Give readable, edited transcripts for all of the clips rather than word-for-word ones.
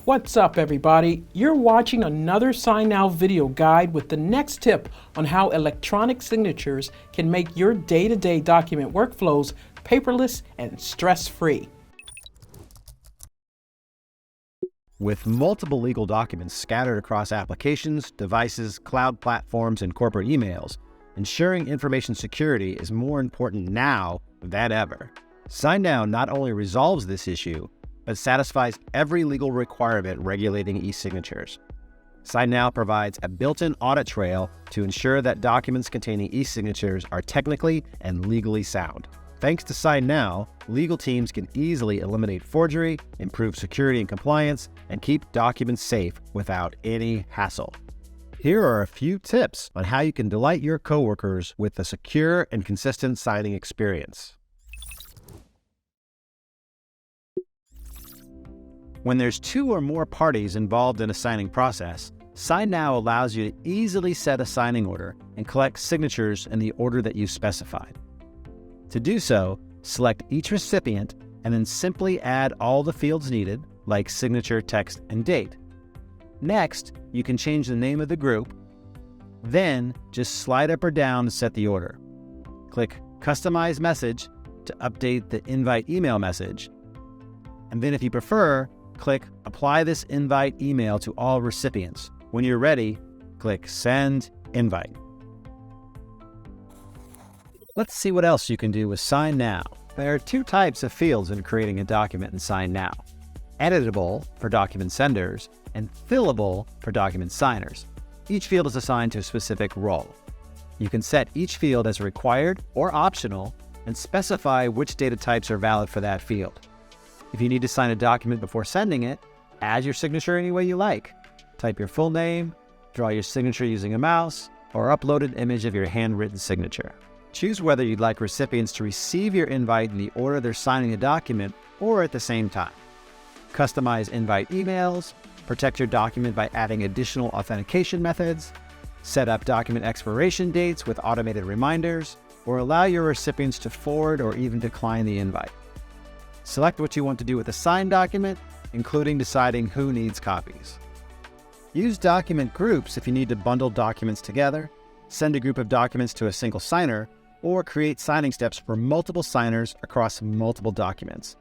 What's up, everybody? You're watching another signNow video guide with the next tip on how electronic signatures can make your day-to-day document workflows paperless and stress-free. With multiple legal documents scattered across applications, devices, cloud platforms, and corporate emails, ensuring information security is more important now than ever. signNow not only resolves this issue, but satisfies every legal requirement regulating eSignatures. signNow provides a built-in audit trail to ensure that documents containing eSignatures are technically and legally sound. Thanks to signNow, legal teams can easily eliminate forgery, improve security and compliance, and keep documents safe without any hassle. Here are a few tips on how you can delight your coworkers with a secure and consistent signing experience. When there's two or more parties involved in a signing process, signNow allows you to easily set a signing order and collect signatures in the order that you specified. To do so, select each recipient and then simply add all the fields needed, like signature, text, and date. Next, you can change the name of the group. Then, just slide up or down to set the order. Click Customize Message to update the invite email message. And then if you prefer, click Apply this invite email to all recipients. When you're ready, click Send Invite. Let's see what else you can do with signNow. There are two types of fields in creating a document in signNow: editable for document senders and fillable for document signers. Each field is assigned to a specific role. You can set each field as required or optional and specify which data types are valid for that field. If you need to sign a document before sending it, add your signature any way you like. Type your full name, draw your signature using a mouse, or upload an image of your handwritten signature. Choose whether you'd like recipients to receive your invite in the order they're signing a document or at the same time. Customize invite emails, protect your document by adding additional authentication methods, set up document expiration dates with automated reminders, or allow your recipients to forward or even decline the invite. Select what you want to do with a signed document, including deciding who needs copies. Use document groups if you need to bundle documents together, send a group of documents to a single signer, or create signing steps for multiple signers across multiple documents.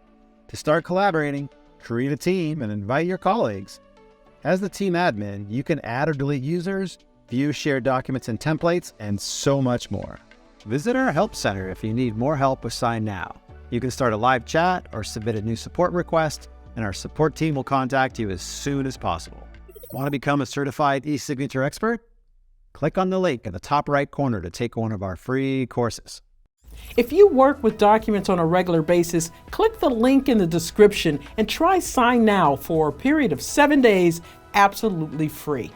To start collaborating, create a team and invite your colleagues. As the team admin, you can add or delete users, view shared documents and templates, and so much more. Visit our Help Center if you need more help with signNow. You can start a live chat or submit a new support request, and our support team will contact you as soon as possible. Want to become a certified eSignature expert? Click on the link in the top right corner to take one of our free courses. If you work with documents on a regular basis, click the link in the description and try signNow for a period of 7 days absolutely free.